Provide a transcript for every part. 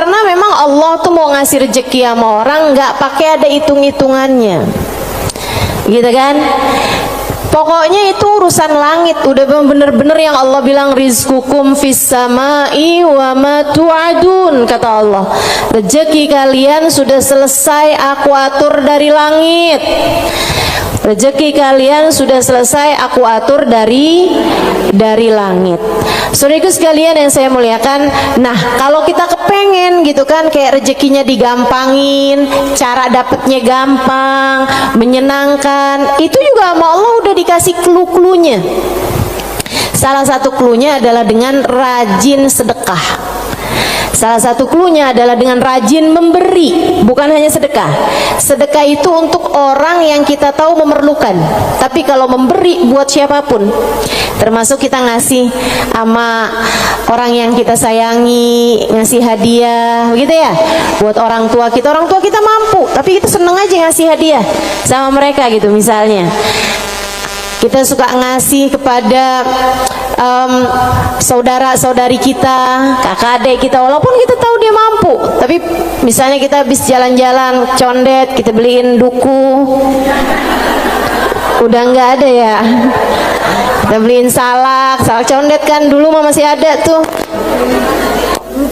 Karena memang Allah tuh mau ngasih rezeki sama orang nggak pakai ada hitung-hitungannya, gitu kan? Pokoknya itu urusan langit, udah bener-bener yang Allah bilang rizqukum fis samai wa ma tu'adun, kata Allah. Rezeki kalian sudah selesai aku atur dari langit. Rezeki kalian sudah selesai aku atur dari langit. Saudaraku sekalian yang saya muliakan, nah kalau kita kepengen gitu kan kayak rezekinya digampangin, cara dapetnya gampang, menyenangkan, itu juga sama Allah udah dikasih clue-cluenya. Salah satu cluenya adalah dengan rajin sedekah. Salah satu cluenya adalah dengan rajin memberi, bukan hanya sedekah. Sedekah itu untuk orang yang kita tahu memerlukan. Tapi kalau memberi buat siapapun, termasuk kita ngasih sama orang yang kita sayangi, ngasih hadiah, begitu ya. Buat orang tua kita mampu, tapi kita seneng aja ngasih hadiah sama mereka gitu misalnya. Kita suka ngasih kepada saudara-saudari kita, kakak adik kita, walaupun kita tahu dia mampu. Tapi misalnya kita habis jalan-jalan condet, kita beliin duku, udah nggak ada ya. Kita beliin salak condet kan dulu mah masih ada tuh.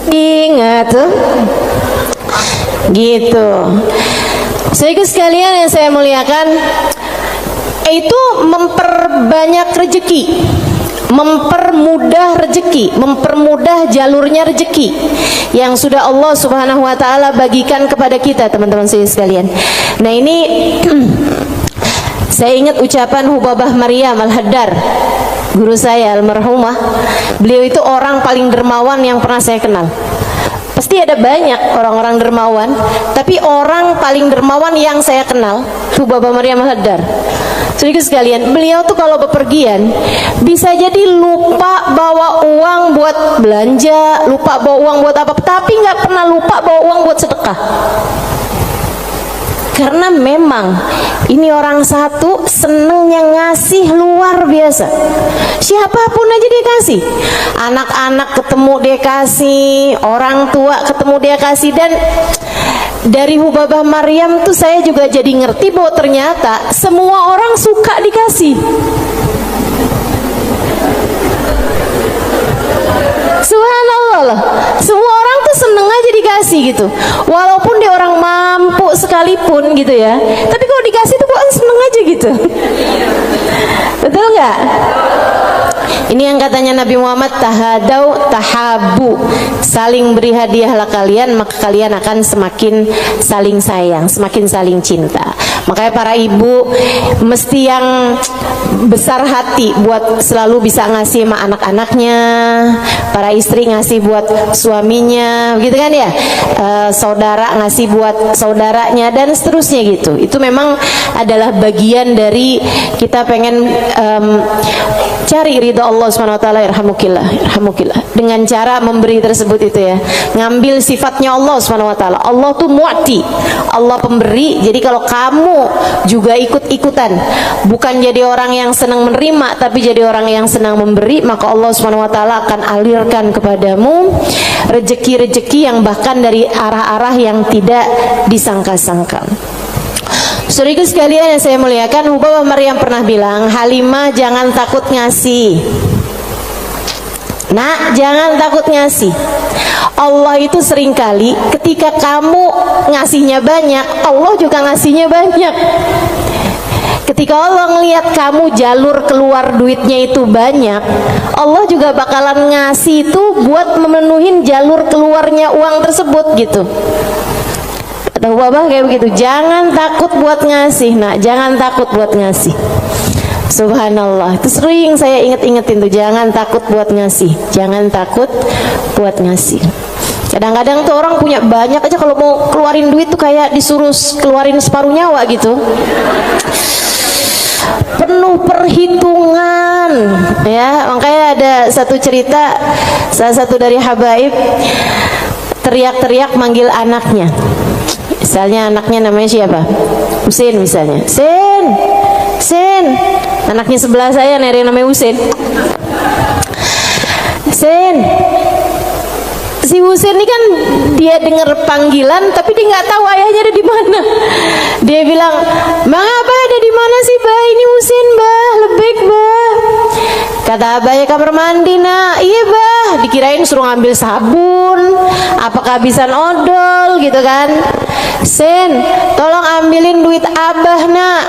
Ingat tuh, gitu. Saudara sekalian yang saya muliakan, itu memperbanyak rezeki, mempermudah rezeki, mempermudah jalurnya rezeki yang sudah Allah Subhanahu wa taala bagikan kepada kita, teman-teman saya sekalian. Nah, ini saya ingat ucapan Hubabah Maryam Al-Haddar, guru saya almarhumah. Beliau itu orang paling dermawan yang pernah saya kenal. Pasti ada banyak orang-orang dermawan, tapi orang paling dermawan yang saya kenal Hubabah Maryam Al-Haddar. Saudara sekalian, beliau tuh kalau bepergian bisa jadi lupa bawa uang buat belanja, lupa bawa uang buat apa, tapi nggak pernah lupa bawa uang buat sedekah. Karena memang ini orang satu senengnya ngasih luar biasa. Siapapun aja dia kasih. Anak-anak ketemu dia kasih, orang tua ketemu dia kasih. Dan dari Hubabah Maryam tuh saya juga jadi ngerti bahwa ternyata semua orang suka dikasih. Subhanallah lah, semua orang tuh seneng aja dikasih gitu. Walaupun dia orang mampu sekalipun gitu ya, tapi kalau dikasih tuh kok seneng aja gitu. Betul nggak? Ini yang katanya Nabi Muhammad, tahadau tahabu, saling beri hadiahlah kalian, maka kalian akan semakin saling sayang, semakin saling cinta. Makanya para ibu mesti yang besar hati buat selalu bisa ngasih sama anak-anaknya, para istri ngasih buat suaminya, gitu kan ya, saudara ngasih buat saudaranya dan seterusnya gitu. Itu memang adalah bagian dari kita pengen cari ridha Allah SWT. Irhamukillah, dengan cara memberi tersebut itu ya, ngambil sifatnya Allah SWT. Allah tuh mu'ti, Allah pemberi. Jadi kalau kamu juga ikut-ikutan, bukan jadi orang yang senang menerima, tapi jadi orang yang senang memberi, maka Allah SWT akan alirkan kepadamu rezeki-rezeki yang bahkan dari arah-arah yang tidak disangka-sangka. Saudara sekalian yang saya muliakan, Hubabah Maryam pernah bilang, Halimah jangan takut ngasih. Nak, jangan takut ngasih. Allah itu seringkali ketika kamu ngasihnya banyak, Allah juga ngasihnya banyak. Ketika Allah ngelihat kamu jalur keluar duitnya itu banyak, Allah juga bakalan ngasih itu buat memenuhin jalur keluarnya uang tersebut gitu. Atau Babah kayak begitu, jangan takut buat ngasih, nak, jangan takut buat ngasih. Subhanallah, itu sering saya inget-ingetin tuh, jangan takut buat ngasih, jangan takut buat ngasih. Kadang-kadang tuh orang punya banyak aja, kalau mau keluarin duit tuh kayak disuruh keluarin separuh nyawa gitu, penuh perhitungan ya. Makanya ada satu cerita, salah satu dari habaib teriak-teriak manggil anaknya. Misalnya anaknya namanya siapa? Husin misalnya. Sin, anaknya sebelah saya nih yang namanya Husin. Si Husin ini kan dia dengar panggilan tapi dia nggak tahu ayahnya ada di mana. Dia bilang, "Bang Abah ada di mana sih, Bah? Ini Husin, Bah, lebek, Bah." Kata abahnya, "Kamar mandi, Nak." "Iya, Bah." Dikirain suruh ngambil sabun, apa kehabisan odol gitu kan. "Sen, tolong ambilin duit Abah, Nak.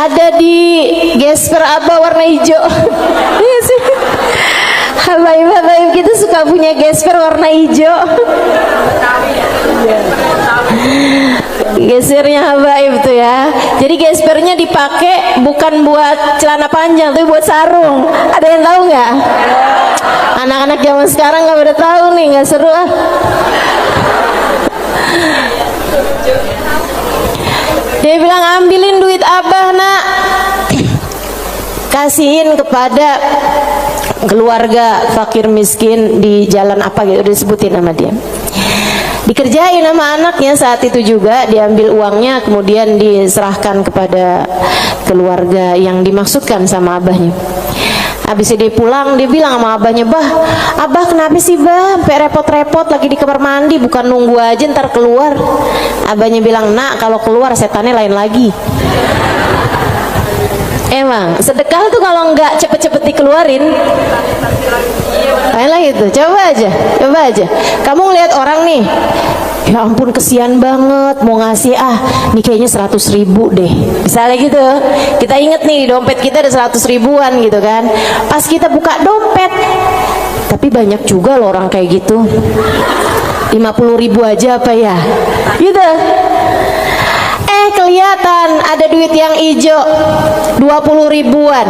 Ada di gesper Abah warna hijau." Iya sih. Habaib-habaib kita suka punya gesper warna hijau. Gespernya habaib tuh ya. Jadi gespernya dipakai bukan buat celana panjang, tapi buat sarung. Ada yang tahu nggak? Anak-anak zaman sekarang nggak pada tahu nih, nggak seru ah. Dia bilang, "Ambilin duit Abah, Nak. Kasihin kepada keluarga fakir miskin di jalan apa gitu," disebutin nama dia. Dikerjain sama anaknya saat itu juga, diambil uangnya kemudian diserahkan kepada keluarga yang dimaksudkan sama abahnya. Habis dia pulang, dia bilang sama abahnya, "Bah, Abah kenapa sih, Bah? Sampai repot-repot lagi di kamar mandi, bukan nunggu aja ntar keluar." Abahnya bilang, "Nak, kalau keluar setannya lain lagi." Emang sedekah tuh kalau nggak cepet-cepet dikeluarin lain lagi tuh. Coba aja kamu ngeliat orang nih, ya ampun kesian banget, mau ngasih nih kayaknya 100 ribu deh misalnya gitu. Kita inget nih dompet kita ada 100 ribuan gitu kan. Pas kita buka dompet, tapi banyak juga loh orang kayak gitu, 50 ribu aja apa ya gitu. Kelihatan ada duit yang hijau 20 ribuan.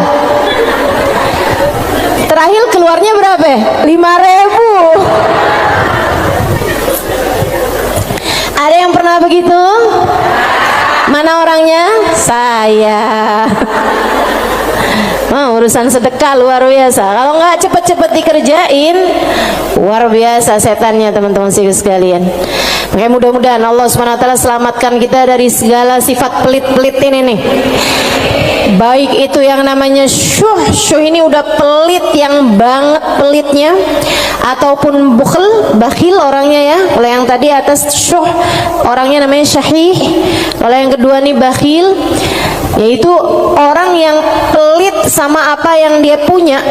Terakhir keluarnya berapa? 5.000. Ada yang pernah begitu? Mana orangnya? Saya. Urusan sedekah luar biasa. Kalau nggak cepet-cepet dikerjain, luar biasa setannya, teman-teman sekalian. Makanya mudah-mudahan Allah SWT selamatkan kita dari segala sifat pelit-pelit ini nih. Baik itu yang namanya syuh ini udah pelit yang banget pelitnya, ataupun bakhil orangnya ya. Kalau yang tadi atas syuh orangnya namanya syahih. Kalau yang kedua nih bakhil, yaitu orang yang pelit sama apa yang dia punya,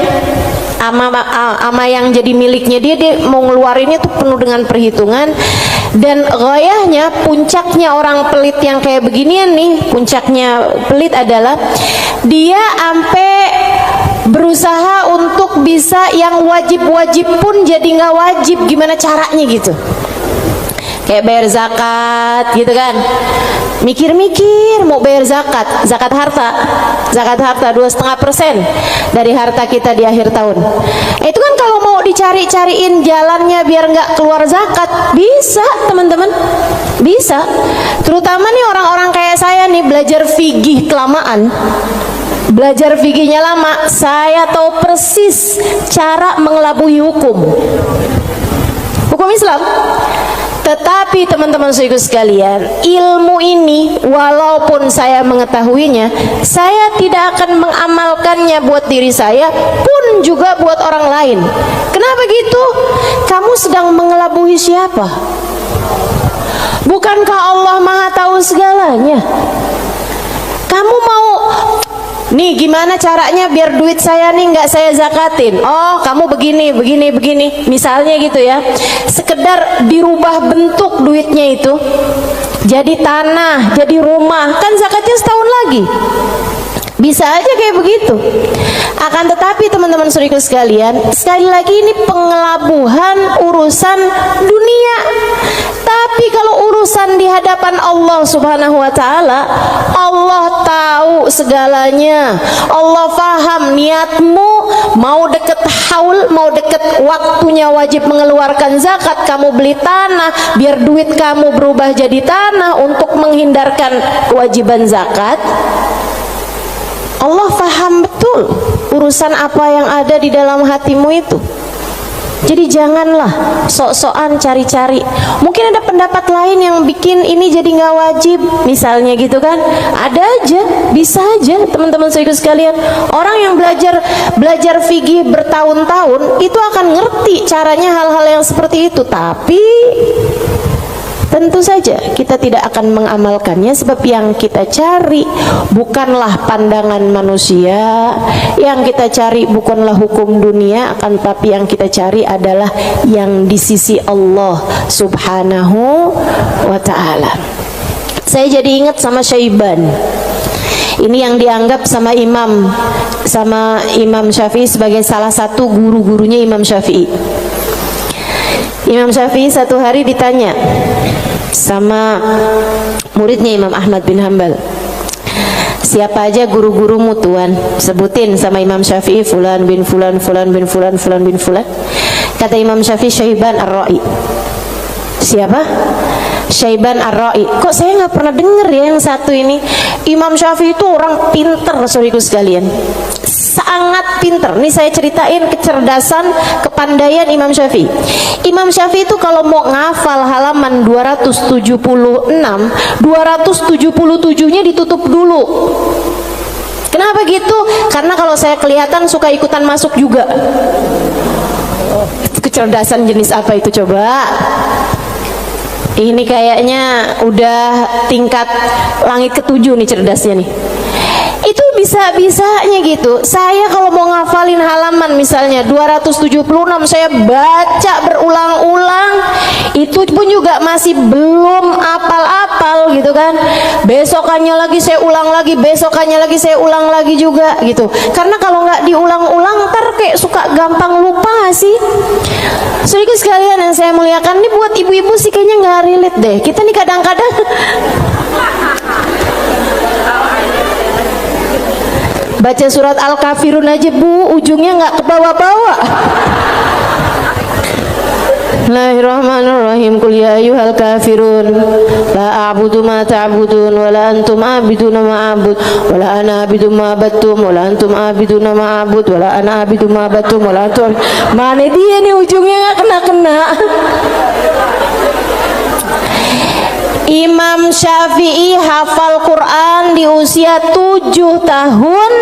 ama yang jadi miliknya dia mau ngeluarinnya tuh penuh dengan perhitungan. Dan gayahnya, puncaknya orang pelit yang kayak beginian nih, puncaknya pelit adalah dia sampai berusaha untuk bisa yang wajib-wajib pun jadi nggak wajib. Gimana caranya gitu? Kayak bayar zakat gitu kan, mikir-mikir mau bayar zakat harta 2,5% dari harta kita di akhir tahun. Itu kan kalau mau dicari-cariin jalannya biar nggak keluar zakat, bisa teman-teman, bisa. Terutama nih orang-orang kayak saya nih, belajar fikih kelamaan, belajar fikihnya lama, saya tahu persis cara mengelabui hukum Islam. Tetapi teman-teman sekalian, ilmu ini walaupun saya mengetahuinya, saya tidak akan mengamalkannya buat diri saya pun juga buat orang lain. Kenapa gitu? Kamu sedang mengelabui siapa? Bukankah Allah Maha tahu segalanya? Kamu mau nih gimana caranya biar duit saya nih nggak saya zakatin? Oh, kamu begini misalnya gitu ya, sekedar dirubah bentuk duitnya itu jadi tanah, jadi rumah, kan zakatnya setahun lagi. Bisa aja kayak begitu. Akan tetapi teman-teman saudaraku sekalian, sekali lagi ini pengelabuhan urusan dunia. Tapi kalau urusan di hadapan Allah Subhanahu wa taala, Allah tahu segalanya. Allah paham niatmu, mau deket haul, mau deket waktunya wajib mengeluarkan zakat, kamu beli tanah biar duit kamu berubah jadi tanah untuk menghindarkan kewajiban zakat. Allah paham betul urusan apa yang ada di dalam hatimu itu. Jadi janganlah sok-sokan cari-cari. Mungkin ada pendapat lain yang bikin ini jadi nggak wajib, misalnya gitu kan? Ada aja, bisa aja teman-teman saudara sekalian. Orang yang belajar fikih bertahun-tahun itu akan ngerti caranya hal-hal yang seperti itu. Tapi tentu saja kita tidak akan mengamalkannya, sebab yang kita cari bukanlah pandangan manusia, yang kita cari bukanlah hukum dunia, akan tapi yang kita cari adalah yang di sisi Allah Subhanahu wa ta'ala. Saya jadi ingat sama Syaiban. Ini yang dianggap sama Imam Syafi'i sebagai salah satu guru-gurunya Imam Syafi'i. Imam Syafi'i satu hari ditanya sama muridnya Imam Ahmad bin Hanbal, siapa aja guru-gurumu tuan? Sebutin sama Imam Syafi'i, fulan bin fulan, fulan bin fulan, fulan bin fulan. Kata Imam Syafi'i, Syaiban Ar-Ra'i. Siapa? Syaiban Ar-Ra'i. Kok saya nggak pernah dengar ya yang satu ini? Imam Syafi'i itu orang pinter, saudaraku sekalian, sangat pinter. Nih saya ceritain kecerdasan, kepandaian Imam Syafi'i. Imam Syafi'i itu kalau mau ngafal halaman 276, 277-nya ditutup dulu. Kenapa gitu? Karena kalau saya kelihatan suka ikutan masuk juga. Kecerdasan jenis apa itu coba? Ini kayaknya udah tingkat langit ketujuh nih cerdasnya nih. Itu bisa-bisanya gitu. Saya kalau mau ngafalin halaman misalnya 276, saya baca berulang-ulang, itu pun juga masih belum apal-apal gitu kan. Besokannya lagi saya ulang lagi, besokannya lagi saya ulang lagi juga gitu. Karena kalau nggak diulang-ulang ntar kayak suka gampang lupa sih. Saudara sekalian yang saya muliakan, ini buat ibu-ibu sih kayaknya nggak relate deh. Kita nih kadang-kadang baca surat Al-Kafirun aja bu, ujungnya nggak ke bawah-bawah. Bismillahirrahmanirrahim. Qul ya ayyuhal kafirun la a'budu ma ta'budun wa la antum a'biduna ma a'bud wa la ana a'budu ma abattum wa la antum a'biduna ma a'bud wa la ana a'budu ma abattum wa la antum. Mana dia nih ujungnya nggak kena-kena. Imam Syafi'i hafal Quran di usia 7 tahun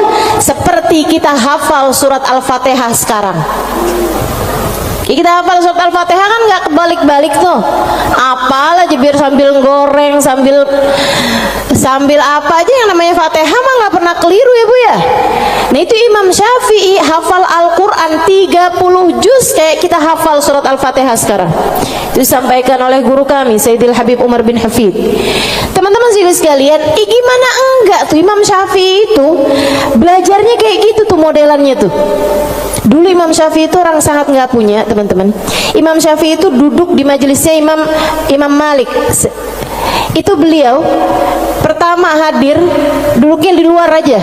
seperti kita hafal surat Al-Fatihah sekarang. Kita hafal surat Al-Fatihah kan nggak kebalik-balik tuh. Apal aja biar sambil goreng, sambil apa aja yang namanya Fatihah mah nggak pernah keliru ya bu ya. Nah itu Imam Syafi'i hafal Al-Quran 30 juz kayak kita hafal surat Al-Fatihah sekarang. Itu disampaikan oleh guru kami Sayyidil Habib Umar bin Hafid. Teman-teman sekalian, gimana enggak tuh Imam Syafi'i itu belajarnya kayak gitu tuh modelannya tuh. Dulu Imam Syafi'i itu orang sangat nggak punya teman-teman. Imam Syafi'i itu duduk di majelisnya Imam Malik. Itu beliau pertama hadir duduknya di luar aja,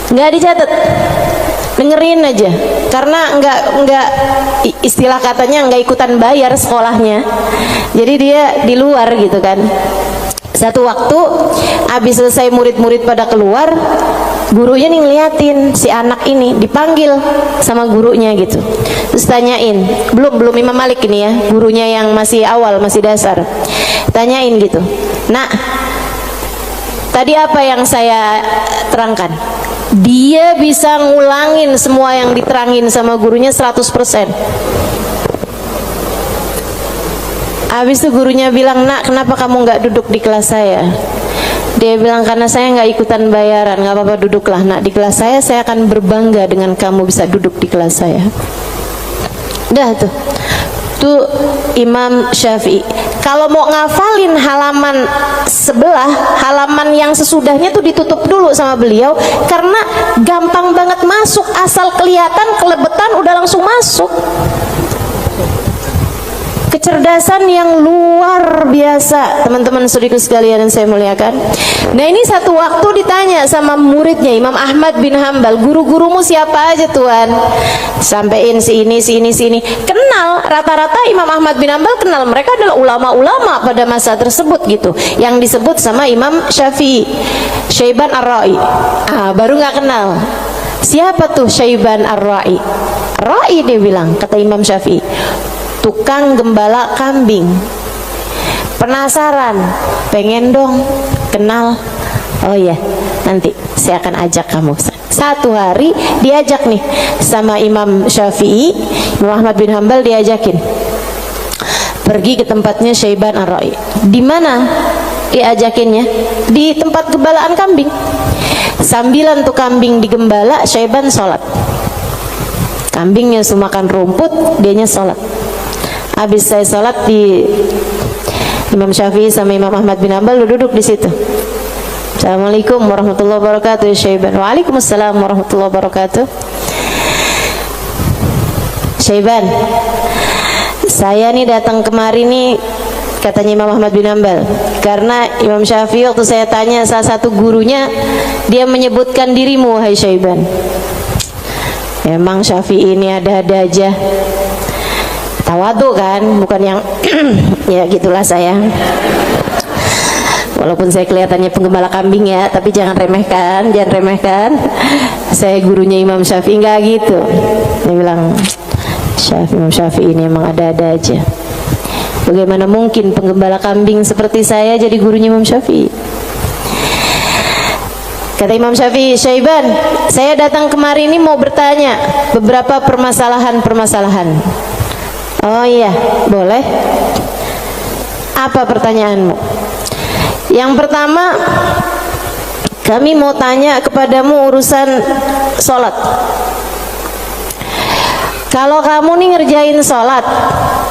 nggak dicatat, dengerin aja. Karena nggak istilah katanya nggak ikutan bayar sekolahnya, jadi dia di luar gitu kan. Satu waktu habis selesai murid-murid pada keluar, gurunya nih ngeliatin si anak ini dipanggil sama gurunya gitu. Terus tanyain, belum Imam Malik ini ya, gurunya yang masih awal, masih dasar. Tanyain gitu, "Nak, tadi apa yang saya terangkan?" Dia bisa ngulangin semua yang diterangin sama gurunya 100%. Habis itu gurunya bilang, "Nak, kenapa kamu nggak duduk di kelas saya?" Dia bilang, "Karena saya nggak ikutan bayaran." "Nggak apa-apa, duduklah nak di kelas saya akan berbangga dengan kamu bisa duduk di kelas saya." Udah tuh Imam Syafi'i. Kalau mau ngafalin halaman sebelah, halaman yang sesudahnya tuh ditutup dulu sama beliau, karena gampang banget masuk, asal kelihatan kelebetan udah langsung masuk. Kecerdasan yang luar biasa teman-teman saudaraku sekalian yang saya muliakan. Nah ini satu waktu ditanya sama muridnya Imam Ahmad bin Hanbal, "Guru-gurumu siapa aja tuan?" Sampein si ini. Kenal, rata-rata Imam Ahmad bin Hanbal kenal, mereka adalah ulama-ulama pada masa tersebut gitu, yang disebut sama Imam Syafi'i, Syaiban Ar-Ra'i. Baru nggak kenal. Siapa tuh Syaiban Ar-Ra'i? Ra'i, dia bilang, kata Imam Syafi'i, tukang gembala kambing. Penasaran, pengen dong kenal. Oh iya, nanti saya akan ajak kamu. Satu hari diajak nih sama Imam Syafi'i, Imam Ahmad bin Hanbal diajakin pergi ke tempatnya Syaiban Ar-Ra'i. Di mana diajakinnya? Di tempat gembalaan kambing. Sambilan tuh kambing digembala, Syaiban sholat. Kambingnya semua makan rumput, dianya sholat. Habis saya sholat, di Imam Syafi'i sama Imam Ahmad bin Hanbal duduk di situ. Assalamualaikum warahmatullahi wabarakatuh ya Syaiban. Waalaikumsalam warahmatullahi wabarakatuh. Syaiban, saya nih datang kemari nih, katanya Imam Ahmad bin Hanbal, karena Imam Syafi'i waktu saya tanya salah satu gurunya, dia menyebutkan dirimu, wahai Syaiban. Emang Syafi'i ini ada-ada aja, tawadu kan, bukan yang ya gitulah saya. Walaupun saya kelihatannya penggembala kambing ya, tapi jangan remehkan, jangan remehkan. Saya gurunya Imam Syafi'i, enggak gitu. Dia bilang, Imam Syafi'i ini emang ada-ada aja. Bagaimana mungkin penggembala kambing seperti saya jadi gurunya Imam Syafi'i? Kata Imam Syafi'i, Syaiban, saya datang kemari ini mau bertanya beberapa permasalahan-permasalahan. Oh iya, boleh. Apa pertanyaanmu? Yang pertama, kami mau tanya kepadamu urusan sholat. Kalau kamu nih ngerjain sholat,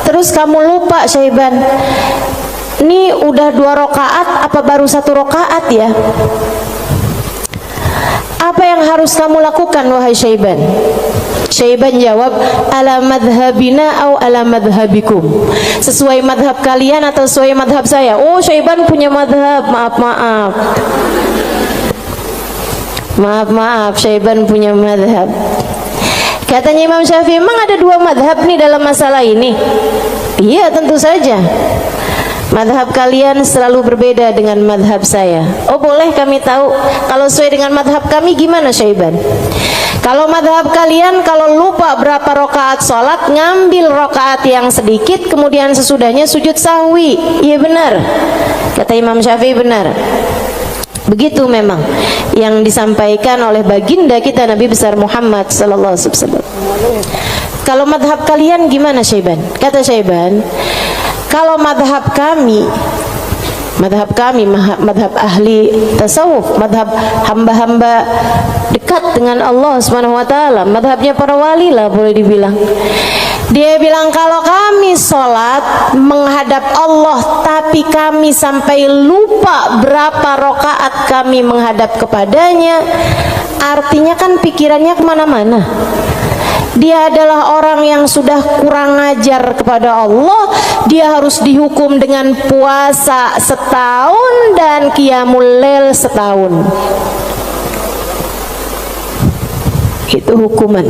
terus kamu lupa, Syaiban, ini udah 2 rakaat apa baru 1 rakaat ya? Apa yang harus kamu lakukan, wahai Syaiban? Syaiban jawab, ala madhabina au ala madhabikum. Sesuai madhab kalian atau sesuai madhab saya? Oh, Syaiban punya madhab, maaf. Maaf, Syaiban punya madhab. Katanya Imam Syafi'i, memang ada 2 madhab nih dalam masalah ini? Iya, tentu saja. Madhab kalian selalu berbeda dengan madhab saya. Oh, boleh kami tahu kalau sesuai dengan madhab kami gimana, Syaiban? Kalau madhab kalian, kalau lupa berapa rakaat sholat, ngambil rakaat yang sedikit, kemudian sesudahnya sujud sahwi. Iya benar, kata Imam Syafi'i, benar. Begitu memang yang disampaikan oleh baginda kita Nabi besar Muhammad sallallahu alaihi wasallam. Kalau madhab kalian gimana, Syaiban? Kata Syaiban, kalau madhab kami, madhab ahli tasawuf, madhab hamba-hamba dekat dengan Allah Subhanahu wa ta'ala, madhabnya para wali lah boleh dibilang. Dia bilang, kalau kami sholat menghadap Allah tapi kami sampai lupa berapa rakaat kami menghadap kepadanya, artinya kan pikirannya kemana-mana. Dia adalah orang yang sudah kurang ajar kepada Allah. Dia harus dihukum dengan puasa setahun dan qiyamul lail setahun. Itu hukuman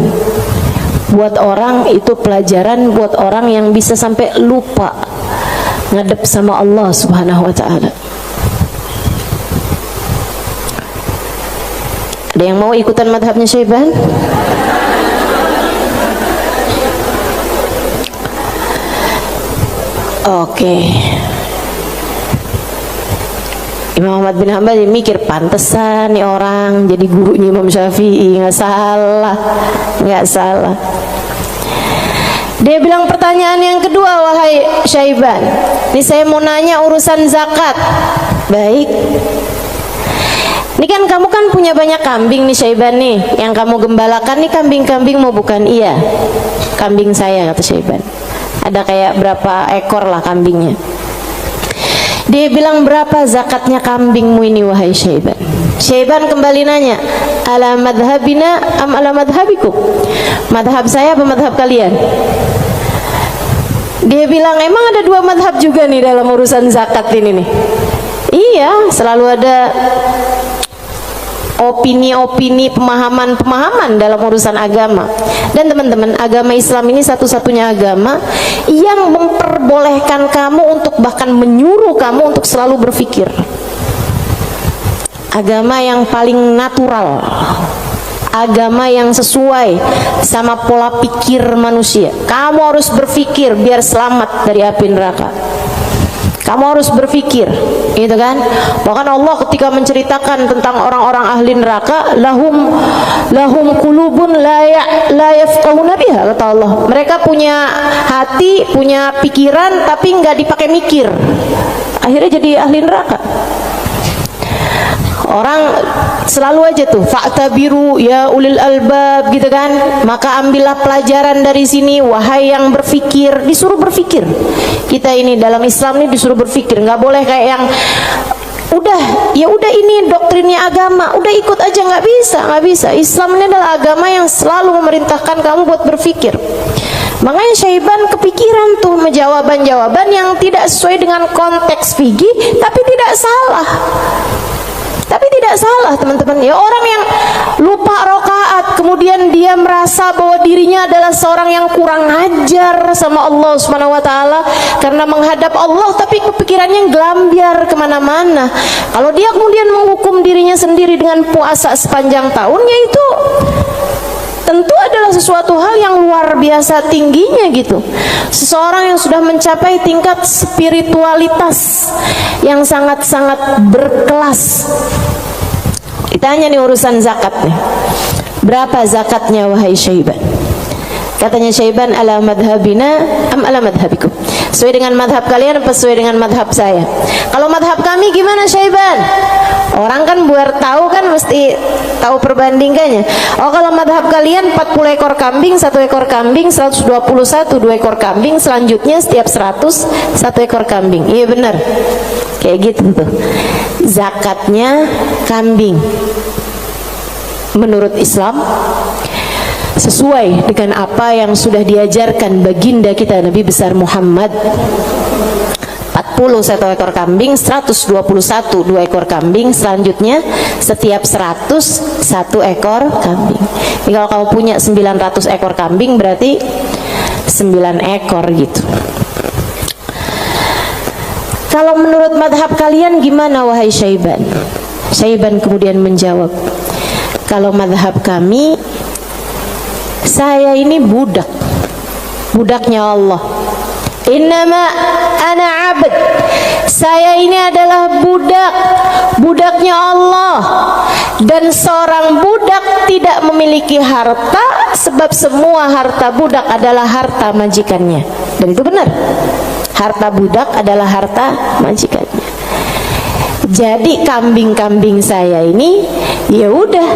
buat orang, itu pelajaran buat orang yang bisa sampai lupa ngadep sama Allah Subhanahu wa ta'ala. Ada yang mau ikutan madhabnya Syaiban? Oke. Imam Ahmad bin Hanbal mikir, pantesan nih orang jadi gurunya Imam Syafi'i. Nggak salah. Dia bilang, pertanyaan yang kedua, wahai Syaiban, ini saya mau nanya urusan zakat. Baik. Ini kan kamu kan punya banyak kambing nih, Syaiban nih. Yang kamu gembalakan nih kambing-kambingmu bukan? Iya, kambing saya, kata Syaiban. Ada kayak berapa ekor lah kambingnya. Dia bilang, berapa zakatnya kambingmu ini, wahai Syaiban? Syaiban kembali nanya, ala madhabina am ala madhabikum? Madhab saya apa madhab kalian? Dia bilang, emang ada 2 madhab juga nih dalam urusan zakat ini nih? Iya, selalu ada opini-opini, pemahaman-pemahaman dalam urusan agama. Dan teman-teman, agama Islam ini satu-satunya agama yang memperbolehkan kamu untuk, bahkan menyuruh kamu untuk selalu berpikir. Agama yang paling natural, agama yang sesuai sama pola pikir manusia. Kamu harus berpikir biar selamat dari api neraka. Kamu harus berpikir, gitu kan? Bahkan Allah ketika menceritakan tentang orang-orang ahli neraka, lahum qulubun la yafqahuna biha, kata Allah. Mereka punya hati, punya pikiran, tapi nggak dipakai mikir. Akhirnya jadi ahli neraka. Orang selalu aja tuh fa'tabiru ya ulil albab, gitu kan. Maka ambillah pelajaran dari sini wahai yang berpikir. Disuruh berpikir. Kita ini dalam Islam ini disuruh berpikir, nggak boleh kayak yang ya udah ini doktrinnya agama, udah ikut aja, nggak bisa. Islam ini adalah agama yang selalu memerintahkan kamu buat berpikir. Makanya Syaiban kepikiran tuh jawaban-jawaban yang tidak sesuai dengan konteks fikih, tapi tidak salah. Teman-teman. Ya orang yang lupa rakaat, kemudian dia merasa bahwa dirinya adalah seorang yang kurang ajar sama Allah Subhanahu wa taala karena menghadap Allah, tapi kepikirannya gelambiar kemana-mana. Kalau dia kemudian menghukum dirinya sendiri dengan puasa sepanjang tahunnya, itu tentu adalah sesuatu hal yang luar biasa tingginya gitu. Seseorang yang sudah mencapai tingkat spiritualitas yang sangat-sangat berkelas. Ditanya nih urusan zakat nih, berapa zakatnya wahai Syaiban? Katanya Syaiban, ala madhabina am ala madhabikum? Sesuai dengan madhab kalian apa sesuai dengan madhab saya? Kalau madhab kami gimana Syaiban? Orang kan biar tahu kan mesti tahu perbandingannya. Oh kalau madhab kalian 40 ekor kambing, 1 ekor kambing, 121, 2 ekor kambing, selanjutnya setiap 100, 1 ekor kambing. Iya benar, kayak gitu tuh zakatnya kambing menurut Islam, sesuai dengan apa yang sudah diajarkan baginda kita Nabi besar Muhammad. 40 1 ekor kambing, 121 2 ekor kambing, selanjutnya setiap 100 1 ekor kambing. Jadi kalau kamu punya 900 ekor kambing berarti 9 ekor gitu. Kalau menurut madhab kalian gimana wahai Syaiban? Syaiban kemudian menjawab, kalau madhab kami, saya ini budaknya Allah. Innama ana abd, saya ini adalah budaknya Allah. Dan seorang budak tidak memiliki harta, sebab semua harta budak adalah harta majikannya. Dan itu benar, harta budak adalah harta majikannya. Jadi kambing-kambing saya ini ya udah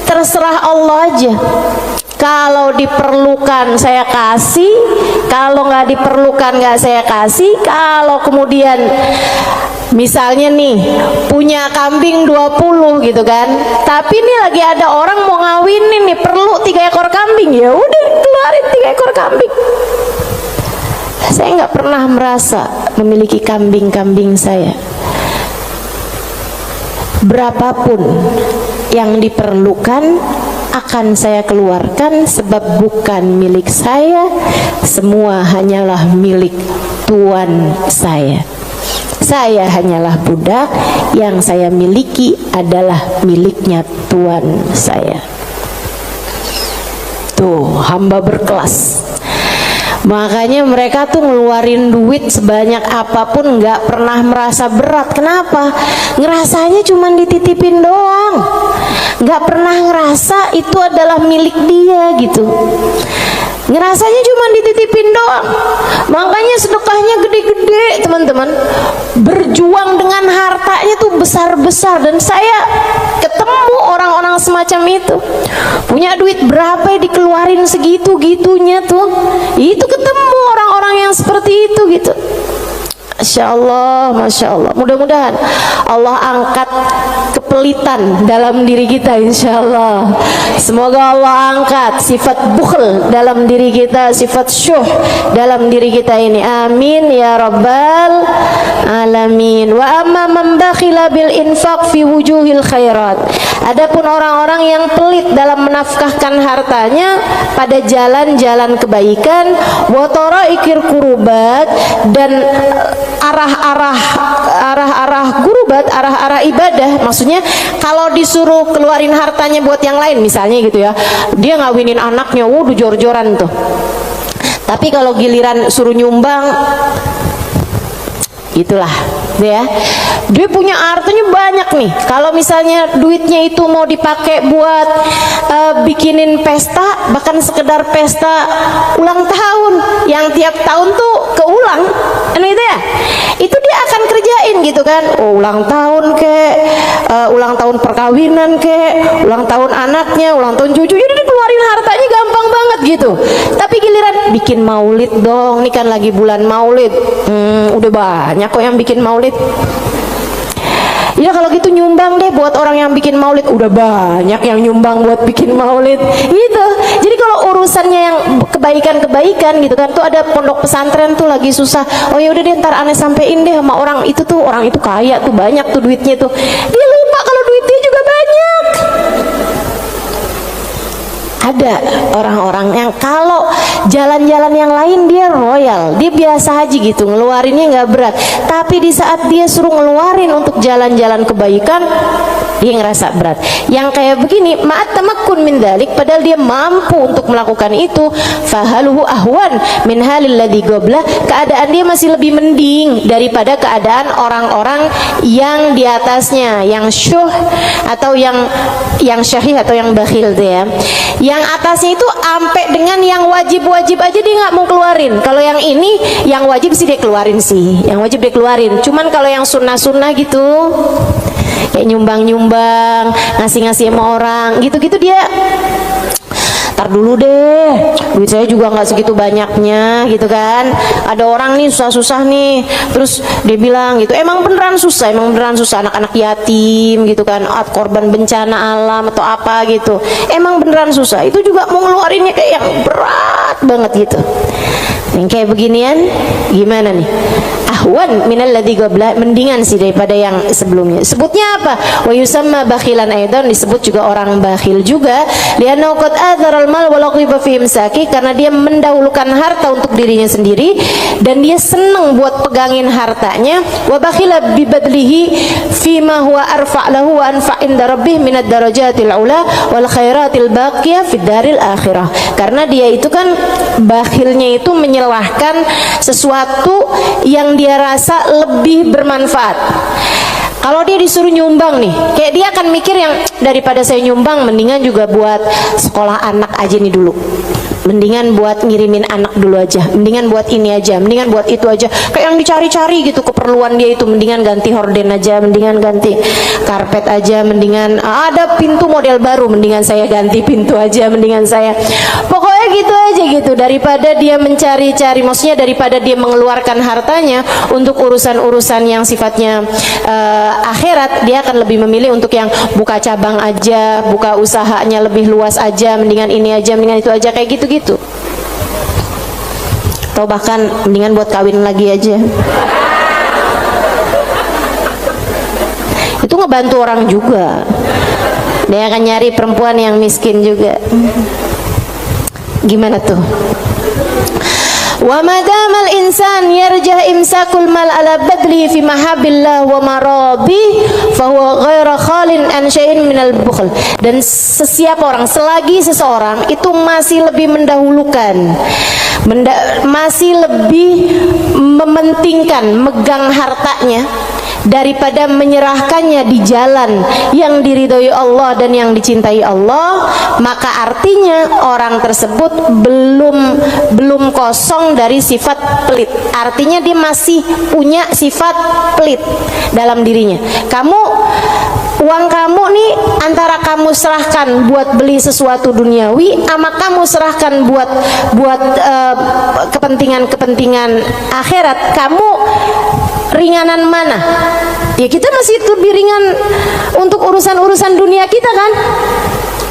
terserah Allah aja. Kalau diperlukan saya kasih, kalau nggak diperlukan nggak saya kasih. Kalau kemudian misalnya nih punya kambing 20 gitu kan, tapi ini lagi ada orang mau ngawinin nih, perlu 3 ekor kambing, ya udah keluarin 3 ekor kambing. Saya nggak pernah merasa memiliki kambing-kambing saya. Berapapun yang diperlukan akan saya keluarkan, sebab bukan milik saya, semua hanyalah milik Tuan saya. Saya hanyalah budak, yang saya miliki adalah miliknya Tuan saya. Tuh, hamba berkelas. Makanya mereka tuh ngeluarin duit sebanyak apapun nggak pernah merasa berat. Kenapa? Ngerasanya cuma dititipin doang, nggak pernah ngerasa itu adalah milik dia gitu. Ngerasanya cuma dititipin doang. Makanya sedekahnya gede-gede teman-teman, berjuang dengan hartanya tuh besar-besar. Dan saya ketemu orang-orang semacam itu, punya duit berapa dikeluarin segitu-gitunya tuh. Itu ketemu orang-orang yang seperti itu gitu. Masya Allah, Masya Allah. Mudah-mudahan Allah angkat kepelitan dalam diri kita, insya Allah. Semoga Allah angkat sifat bukhl dalam diri kita, sifat syuh dalam diri kita ini. Amin ya rabbal alamin. Wa amma man bakhila bil infaq fi wujuhil khairat. Adapun orang-orang yang pelit dalam menafkahkan hartanya pada jalan-jalan kebaikan, wa taraikir kurubat, dan arah-arah kurubat, buat arah-arah ibadah. Maksudnya kalau disuruh keluarin hartanya buat yang lain misalnya gitu ya, dia ngawinin anaknya, wuh jor-joran tuh. Tapi kalau giliran suruh nyumbang, itulah ya, dia punya hartanya banyak nih. Kalau misalnya duitnya itu mau dipakai buat bikinin pesta, bahkan sekedar pesta ulang tahun yang tiap tahun tuh keulang, gitu ya, itu dia akan kerjain gitu kan. Ulang tahun ulang tahun perkawinan ulang tahun anaknya, ulang tahun cucu, jadi dikeluarin hartanya gampang banget gitu. Tapi giliran bikin maulid dong, ini kan lagi bulan maulid, udah banyak kok yang bikin maulid. Ya kalau gitu nyumbang deh buat orang yang bikin maulid, udah banyak yang nyumbang buat bikin maulid gitu. Jadi kalau urusannya yang kebaikan-kebaikan gitu kan, tuh ada pondok pesantren tuh lagi susah, oh ya udah deh ntar aneh sampein deh sama orang itu tuh, orang itu kaya tuh, banyak tuh duitnya tuh. Dia lupa kalau duitnya juga banyak. Ada orang-orang yang kalau jalan-jalan yang lain dia royal, dia biasa aja gitu, ngeluarinnya nggak berat. Tapi di saat dia suruh ngeluarin untuk jalan-jalan kebaikan, dia ngerasa berat. Yang kayak begini, ma'at tamakkun min dzalik, padahal dia mampu untuk melakukan itu, fahaluhu ahwan min halil ladzi qabla, keadaan dia masih lebih mending daripada keadaan orang-orang yang di atasnya, yang syuh atau yang syahih atau yang bakhil tuh ya. Yang atasnya itu ampe dengan yang wajib-wajib aja dia nggak mau keluarin. Kalau yang ini, yang wajib sih dia keluarin sih, yang wajib dia keluarin. Cuman kalau yang sunnah-sunnah gitu, kayak nyumbang-nyumbang, ngasih-ngasih sama orang, gitu-gitu dia, tar dulu deh, duit saya juga nggak segitu banyaknya gitu kan. Ada orang nih susah-susah nih, terus dia bilang gitu, emang beneran susah, anak-anak yatim gitu kan, korban bencana alam atau apa gitu, emang beneran susah. Itu juga mau ngeluarinnya kayak yang berat banget gitu. Yang kayak beginian gimana nih? Ahwan minal ladzi qabla, mendingan sih daripada yang sebelumnya. Sebutnya apa? Wa yusamma bakhilan aidan, disebut juga orang bakhil juga. Li'annahu qad adharal mal wa laqiba fi imsaki, karena dia mendahulukan harta untuk dirinya sendiri dan dia seneng buat pegangin hartanya. Wa bakhila bi badlihi fi ma huwa arfa' lahu wa anfa' inda rabbih minad darajatil ula wal khairatil baqiyah fid daril akhirah. Karena dia itu kan bakhilnya itu menyelahkan sesuatu yang dia rasa lebih bermanfaat. Kalau dia disuruh nyumbang nih, kayak dia akan mikir yang daripada saya nyumbang, mendingan juga buat sekolah anak aja nih dulu, mendingan buat ngirimin anak dulu aja, mendingan buat ini aja, mendingan buat itu aja. Kayak yang dicari-cari gitu keperluan dia itu, mendingan ganti horden aja, mendingan ganti karpet aja, mendingan ada pintu model baru, mendingan saya ganti pintu aja, mendingan saya, pokoknya gitu aja gitu. Daripada dia mencari-cari, maksudnya daripada dia mengeluarkan hartanya untuk urusan-urusan yang sifatnya akhirat, dia akan lebih memilih untuk yang buka cabang aja, buka usahanya lebih luas aja, mendingan ini aja, mendingan itu aja, kayak gitu-gitu. Atau bahkan mendingan buat kawin lagi aja. Itu ngebantu orang juga. Dia akan nyari perempuan yang miskin juga. Gimana tuh? Wa madamal insan yarjah imsakul mal ala badli fi mahabillah wa maradi fa huwa ghairu khalin an syai'in minal bukhl. Dan sesiapa orang, selagi seseorang itu masih lebih mendahulukan, masih lebih mementingkan megang hartanya daripada menyerahkannya di jalan yang diridhoi Allah dan yang dicintai Allah, maka artinya orang tersebut belum kosong dari sifat pelit. Artinya dia masih punya sifat pelit dalam dirinya. Uang kamu nih antara kamu serahkan buat beli sesuatu duniawi, sama kamu serahkan buat kepentingan akhirat, kamu ringanan mana? Ya kita masih lebih ringan untuk urusan-urusan dunia kita kan?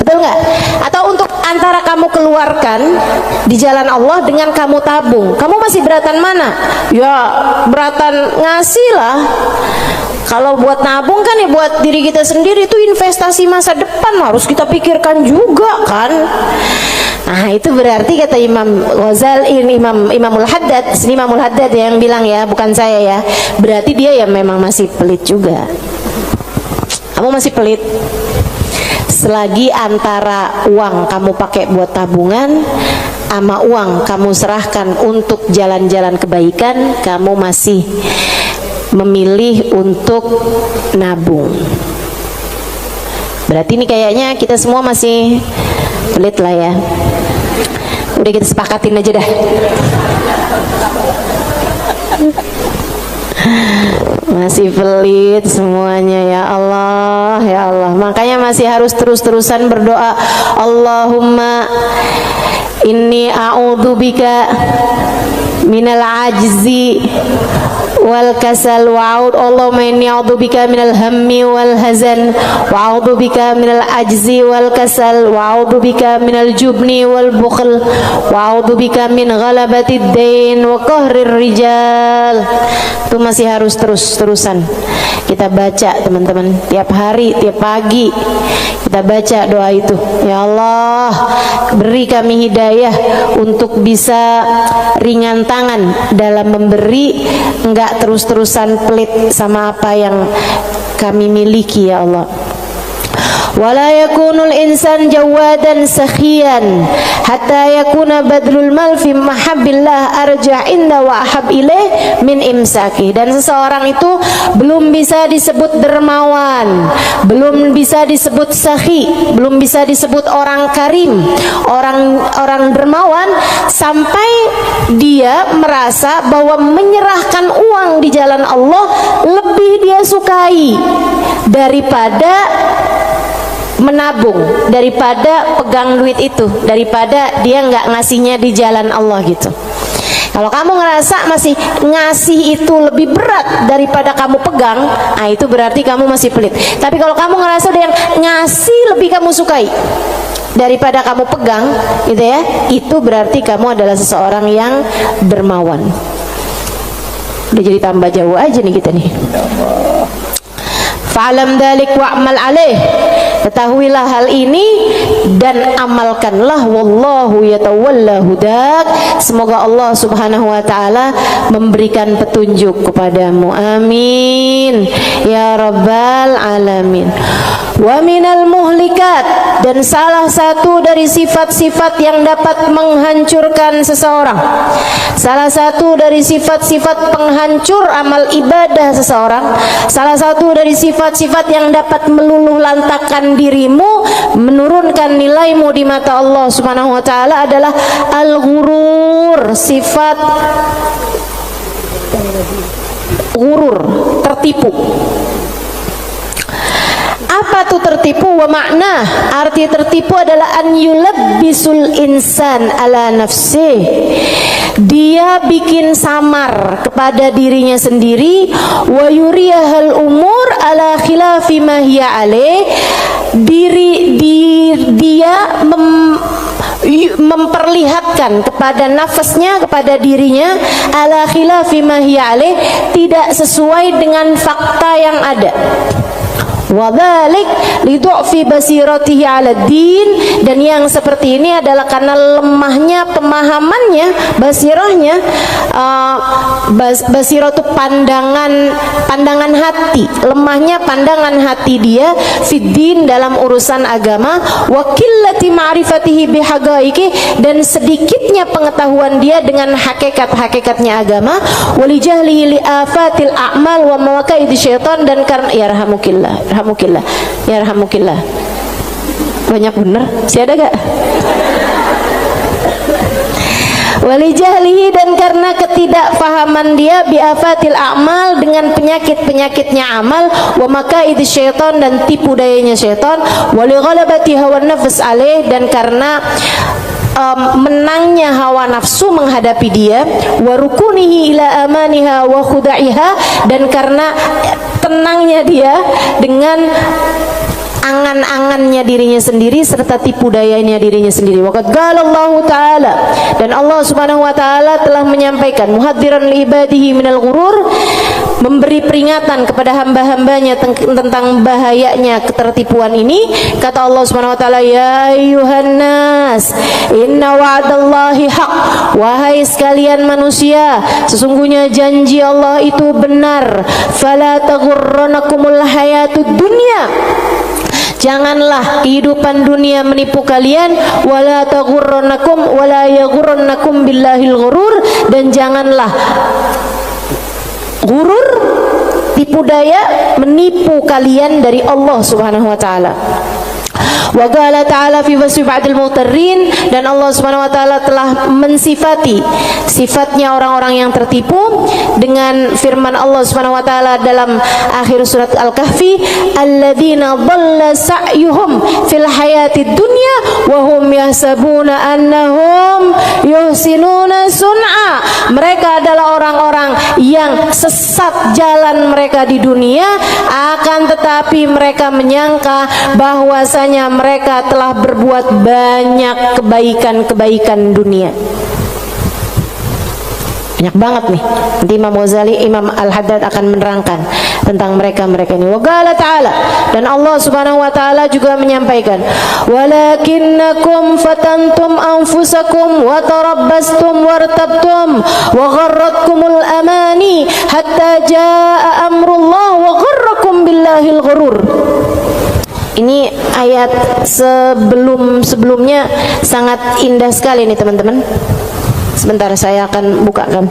Betul nggak? Atau untuk antara kamu keluarkan di jalan Allah dengan kamu tabung, kamu masih beratan mana? Ya beratan ngasih lah. Kalau buat nabung kan ya buat diri kita sendiri, itu investasi masa depan, harus kita pikirkan juga kan. Nah itu berarti kata Imam Ghazali, Imamul Haddad yang bilang ya, bukan saya ya, berarti dia ya memang masih pelit juga. kamu masih pelit. Selagi antara uang kamu pakai buat tabungan sama uang kamu serahkan untuk jalan-jalan kebaikan, kamu masih memilih untuk nabung. Berarti ini kayaknya kita semua masih pelit lah ya. Udah kita sepakatin aja dah. Masih pelit semuanya, ya Allah, ya Allah. Makanya masih harus terus-terusan berdoa. Allahumma inni a'udzubika minal ajzi wal kasal wa'ud. Allahumma inni a'udzubika minal hammi wal hazan wa a'udzubika minal ajzi wal kasal wa a'udzubika minal jubni wal bukhl wa a'udzubika min ghalabatid dain wa qahrir rijal. Itu masih harus terus-terusan kita baca, teman-teman. Tiap hari, tiap pagi kita baca doa itu. Ya Allah, beri kami hidayah untuk bisa ringan tangan dalam memberi, enggak terus-terusan pelit sama apa yang kami miliki, ya Allah. Wala yakunul insan jawadan sakhiyan hatta yakuna badlul mal fi mahabbillah arja inda wa ahab ilaih min imsaki. Dan seseorang itu belum bisa disebut dermawan, belum bisa disebut sakhi, belum bisa disebut orang karim, orang dermawan, sampai dia merasa bahwa menyerahkan uang di jalan Allah lebih dia sukai daripada menabung, daripada pegang duit itu, daripada dia nggak ngasihnya di jalan Allah gitu. Kalau kamu ngerasa masih ngasih itu lebih berat daripada kamu pegang, nah itu berarti kamu masih pelit. Tapi kalau kamu ngerasa udah yang ngasih lebih kamu sukai daripada kamu pegang, gitu ya, itu berarti kamu adalah seseorang yang dermawan. Udah jadi tambah jauh aja nih kita nih. Fa'lam dzalik wa'mal alaih. Ketahuilah hal ini dan amalkanlah. Wallahu yatawalla hudak. Semoga Allah Subhanahu wa taala memberikan petunjuk kepadamu. Amin ya rabbal alamin. Wa minal muhlikat, dan salah satu dari sifat-sifat yang dapat menghancurkan seseorang, salah satu dari sifat-sifat penghancur amal ibadah seseorang, salah satu dari sifat-sifat yang dapat meluluh lantakkan dirimu, menurunkan nilaimu di mata Allah Subhanahu wa taala adalah al-ghurur, sifat ghurur, tertipu. Apa tuh tertipu? Wa makna, arti tertipu adalah an yulabbisul insan ala nafsih. Dia bikin samar kepada dirinya sendiri, wa yuriyahal umur ala khilafi ma hiya alaih. Dia memperlihatkan kepada nafasnya, kepada dirinya, ala khilafi ma hiya alaih, tidak sesuai dengan fakta yang ada. Wadhalik lidu'fi basiratihi 'ala din, dan yang seperti ini adalah karena lemahnya pemahamannya, basirahnya, basirah itu pandangan hati, lemahnya pandangan hati dia fiddin, dalam urusan agama, wa qillati ma'rifatihi bihaqaiqi, dan sedikitnya pengetahuan dia dengan hakikat-hakikatnya agama, walijahlihi li afatil a'mal wa mawaqa'id syaitan, dan karena yarhamukillah, ya rahmukillah. Banyak bener, si ada gak? Walijahlihi, dan karena ketidakfahaman dia biafatil a'mal, dengan penyakit-penyakitnya amal, wa makaid syaitan, dan tipu dayanya syaitan, walighalabati hawa nafs alaih, dan karena menangnya hawa nafsu menghadapi dia, wa rukunihi ila amaniha wa khuda'iha, dan karena tenangnya dia dengan angan-angannya dirinya sendiri serta tipu dayanya dirinya sendiri. Waqad qala Allah taala, dan Allah Subhanahu wa taala telah menyampaikan muhadziran li ibadihi minal ghurur, memberi peringatan kepada hamba-hambanya tentang bahayanya ketertipuan ini. Kata Allah Subhanahu wa taala, ya ayyuhan nas inna wa'dallahi haq, wahai sekalian manusia, sesungguhnya janji Allah itu benar. Fala taghurrannakumul hayatud dunya, janganlah kehidupan dunia menipu kalian. Wala taghurrannakum wala yaghurrannakum billahil ghurur, dan janganlah ghurur, tipu daya, menipu kalian dari Allah Subhanahu wa taala. Wa qala ta'ala fi wasfi ba'dil mutarrin, dan Allah Subhanahu wa taala telah mensifati sifatnya orang-orang yang tertipu dengan firman Allah Subhanahu wa taala dalam akhir surat Al-Kahfi, alladzina dhalla sa'yuhum fil hayatid dunya wa hum yahsabuna annahum yuhsinuna sun'a. Mereka adalah orang-orang yang sesat jalan mereka di dunia, akan tetapi mereka menyangka bahwasanya mereka telah berbuat banyak kebaikan-kebaikan dunia. Banyak banget nih. Nanti Imam Ghazali, Imam Al-Haddad akan menerangkan tentang mereka-mereka ini. Wa qala ta'ala, dan Allah Subhanahu wa taala juga menyampaikan, walakinnakum fatantum anfusakum wa tarabbastum wartabtum wa gharratkumul amani hatta jaa amrullah wa gharrakum billahil ghurur. Ini ayat sebelumnya sangat indah sekali nih teman-teman. Sebentar saya akan bukakan.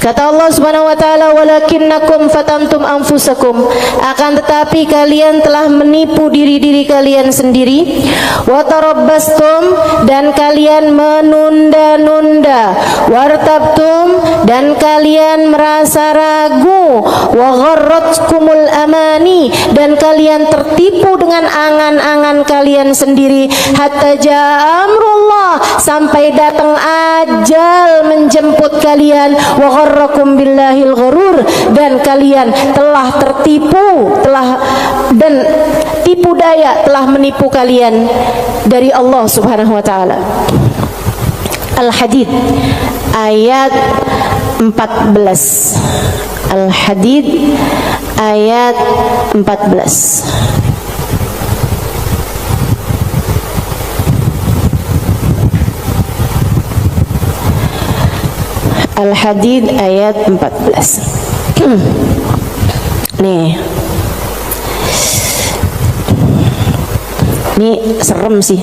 Kata Allah Subhanahu wa taala, walakinnakum fatantum anfusakum, akan tetapi kalian telah menipu diri-diri kalian sendiri, wa tarabbastum, dan kalian menunda-nunda, wartabtum, dan kalian merasa ragu, wa gharratkumul amani, dan kalian tertipu dengan angan-angan kalian sendiri, hatta jaa amrullah, sampai datang ajal menjemput kalian, wa gharrakum billahil ghurur, dan kalian telah tertipu, dan tipu daya telah menipu kalian dari Allah Subhanahu wa taala. Al-Hadid ayat 14. Al-Hadid ayat 14. Al-Hadid ayat 14. Nih. Ini serem sih.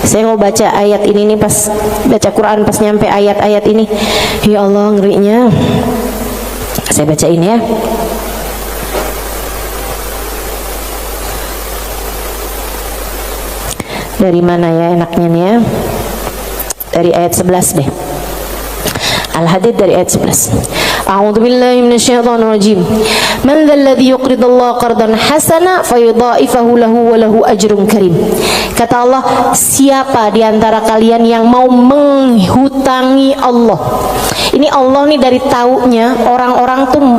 Saya mau baca ayat ini nih, pas baca Quran pas nyampe ayat-ayat ini. Ya Allah, ngerinya. Saya bacain ya. Dari mana ya enaknya nih ya? Dari ayat 11 deh. Al-Hadid dari ayat 11. A'udzu billahi minasyaitonir rajim. Man dzalladzi yuqridullaha qardan hasana fayudha'ifahu lahu wa lahu ajrun karim. Kata Allah, siapa di antara kalian yang mau menghutangi Allah? Ini Allah nih dari taunya orang-orang tuh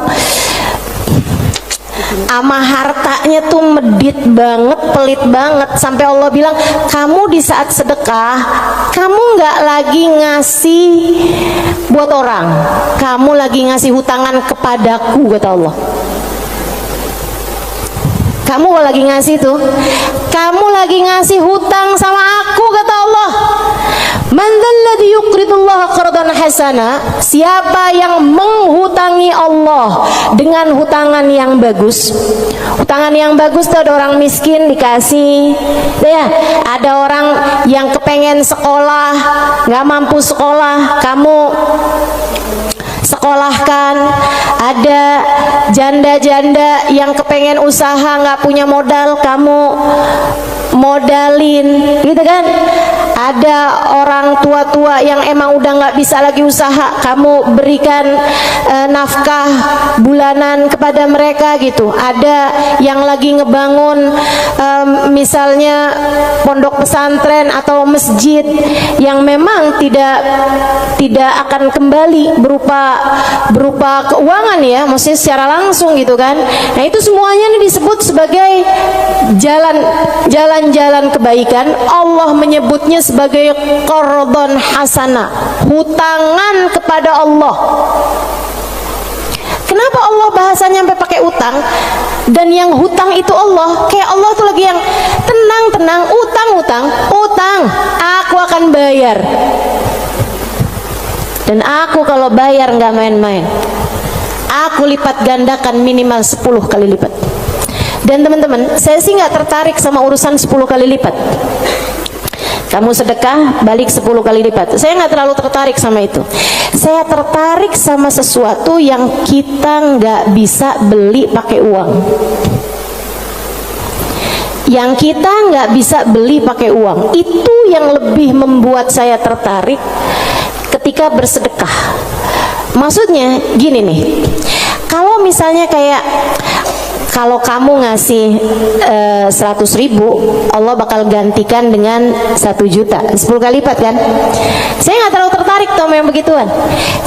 ama hartanya tuh medit banget, pelit banget, sampai Allah bilang, kamu di saat sedekah kamu nggak lagi ngasih buat orang, kamu lagi ngasih hutangan kepadaku, kata Allah. Kamu lagi ngasih tuh, kamu lagi ngasih hutang sama aku, kata Allah. Man dzalladzi yuqridullaha qardan hasana, siapa yang menghutangi Allah dengan hutangan yang bagus. Hutangan yang bagus tuh ada orang miskin dikasih, ya. Ada orang yang kepengen sekolah, nggak mampu sekolah, kamu sekolahkan. Ada janda-janda yang kepengen usaha nggak punya modal, kamu modalin, gitu kan. Ada orang tua-tua yang emang udah nggak bisa lagi usaha, kamu berikan nafkah bulanan kepada mereka, gitu. Ada yang lagi ngebangun misalnya pondok pesantren atau masjid yang memang tidak akan kembali berupa keuangan ya, maksudnya secara langsung, gitu kan. Nah itu semuanya nih disebut sebagai jalan jalan-jalan kebaikan, Allah menyebutnya sebagai qardhan hasanah, hutangan kepada Allah. Kenapa Allah bahasanya sampai pakai utang? Dan yang hutang itu Allah. Kayak Allah tuh lagi yang tenang, utang, aku akan bayar. Dan aku kalau bayar nggak main-main. Aku lipat gandakan minimal 10 kali lipat. Dan teman-teman, saya sih nggak tertarik sama urusan 10 kali lipat. Kamu sedekah balik 10 kali lipat. Saya nggak terlalu tertarik sama itu. Saya tertarik sama sesuatu yang kita nggak bisa beli pakai uang. Yang kita nggak bisa beli pakai uang, itu yang lebih membuat saya tertarik ketika bersedekah. Maksudnya gini nih, kalau misalnya kayak kalau kamu ngasih 100.000, Allah bakal gantikan dengan 1 juta, 10 kali lipat kan? Saya nggak terlalu tertarik tuh yang begituan.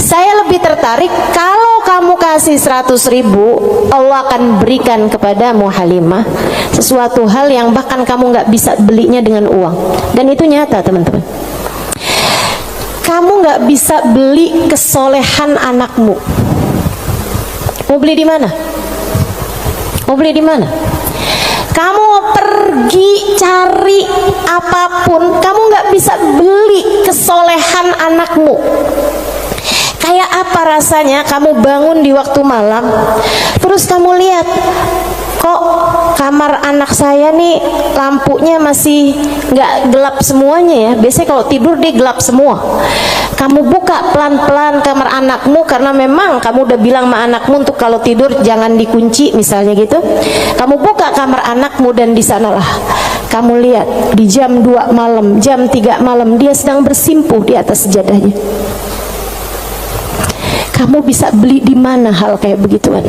Saya lebih tertarik kalau kamu kasih 100.000, Allah akan berikan kepadamu Halimah sesuatu hal yang bahkan kamu nggak bisa belinya dengan uang. Dan itu nyata teman-teman. Kamu nggak bisa beli kesolehan anakmu. Mau beli di mana? Mau beli di mana? Kamu pergi cari apapun, kamu nggak bisa beli kesolehan anakmu. Kayak apa rasanya kamu bangun di waktu malam, terus kamu lihat, kok kamar anak saya nih lampunya masih nggak gelap semuanya ya. Biasanya kalau tidur dia gelap semua. Kamu buka pelan-pelan kamar anakmu, karena memang kamu udah bilang sama anakmu untuk kalau tidur jangan dikunci misalnya gitu. Kamu buka kamar anakmu dan di sanalah kamu lihat di jam 2 malam, jam 3 malam dia sedang bersimpuh di atas sejadahnya. Kamu bisa beli di mana hal kayak begituan?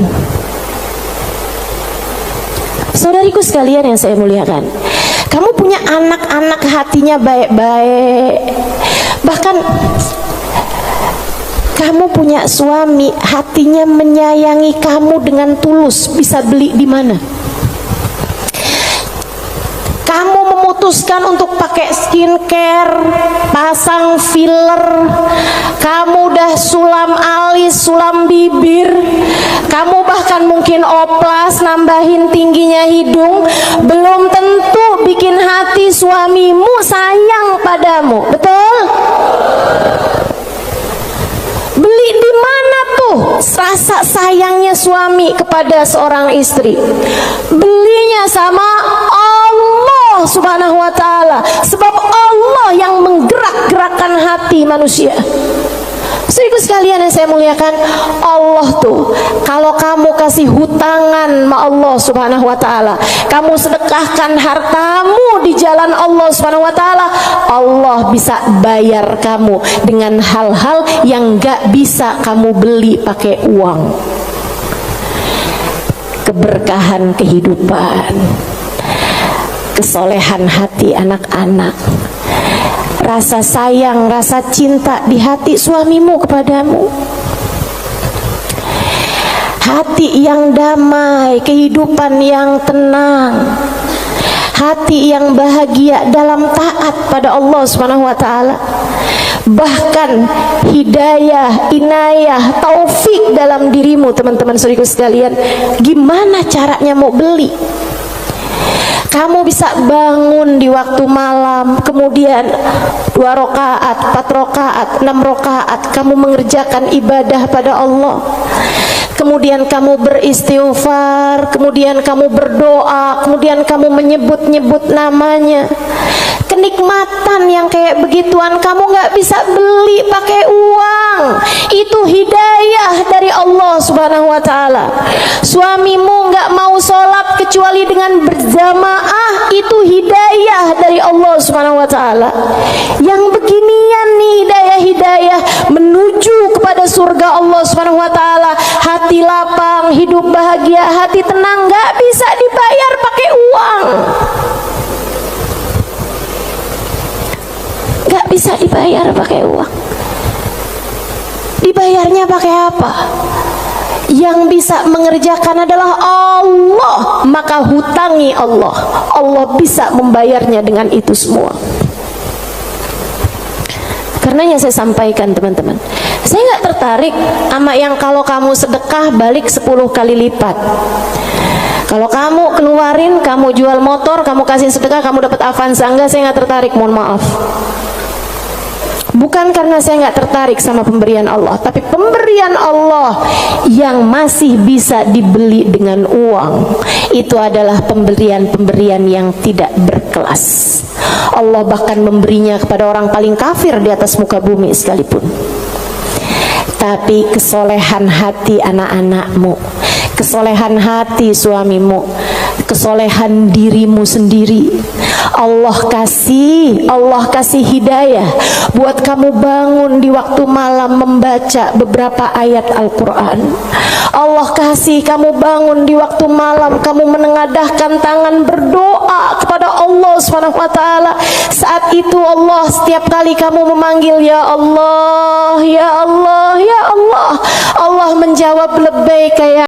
Saudariku sekalian yang saya muliakan, kamu punya anak-anak hatinya baik-baik, bahkan kamu punya suami hatinya menyayangi kamu dengan tulus, bisa beli di mana? Kamu memutuskan untuk pakai skincare, pasang filler, kamu udah sulam alis, sulam bibir, kamu bahkan mungkin oplas, nambahin tingginya hidung, belum tentu bikin hati suamimu sayang padamu, betul? Beli di mana tuh rasa sayangnya suami kepada seorang istri? Belinya sama Allah Subhanahu wa ta'ala, sebab Allah yang menggerak-gerakkan hati manusia. Saudaraku sekalian yang saya muliakan, Allah tuh kalau kamu kasih hutangan sama Allah Subhanahu wa ta'ala, kamu sedekahkan hartamu di jalan Allah Subhanahu wa ta'ala, Allah bisa bayar kamu dengan hal-hal yang gak bisa kamu beli pakai uang. Keberkahan kehidupan, kesolehan hati anak-anak, rasa sayang, rasa cinta di hati suamimu kepadamu, hati yang damai, kehidupan yang tenang, hati yang bahagia dalam taat pada Allah Subhanahu wa ta'ala. Bahkan hidayah, inayah, taufik dalam dirimu teman-teman saudaraku sekalian. Gimana caranya mau beli? Kamu bisa bangun di waktu malam, kemudian 2 rakaat, 4 rakaat, 6 rakaat, kamu mengerjakan ibadah pada Allah. Kemudian kamu beristighfar, kemudian kamu berdoa, kemudian kamu menyebut-nyebut namanya. Kenikmatan yang kayak begituan kamu nggak bisa beli pakai uang. Itu hidayah dari Allah Subhanahu wa ta'ala. Suamimu nggak mau sholat kecuali dengan berjamaah, itu hidayah dari Allah Subhanahu wa ta'ala. Yang beginian nih hidayah menuju kepada surga Allah Subhanahu wa ta'ala. Hati lapang, hidup bahagia, hati tenang, nggak bisa dibayar pakai uang. Gak bisa dibayar pakai uang. Dibayarnya pakai apa? Yang bisa mengerjakan adalah Allah, maka hutangi Allah. Allah bisa membayarnya dengan itu semua. Karenanya saya sampaikan teman-teman, saya nggak tertarik sama yang kalau kamu sedekah balik 10 kali lipat. Kalau kamu keluarin, kamu jual motor, kamu kasih sedekah, kamu dapat Avanza. Enggak, saya nggak tertarik, mohon maaf. Bukan karena saya nggak tertarik sama pemberian Allah, tapi pemberian Allah yang masih bisa dibeli dengan uang, itu adalah pemberian-pemberian yang tidak berkelas. Allah bahkan memberinya kepada orang paling kafir di atas muka bumi sekalipun. Tapi kesolehan hati anak-anakmu, kesolehan hati suamimu, kesolehan dirimu sendiri, Allah kasih hidayah buat kamu bangun di waktu malam membaca beberapa ayat Al-Quran. Allah kasih kamu bangun di waktu malam, kamu menengadahkan tangan berdoa kepada Allah SWT. Saat itu Allah, setiap kali kamu memanggil ya Allah, ya Allah, ya Allah, Allah menjawab lebih kayak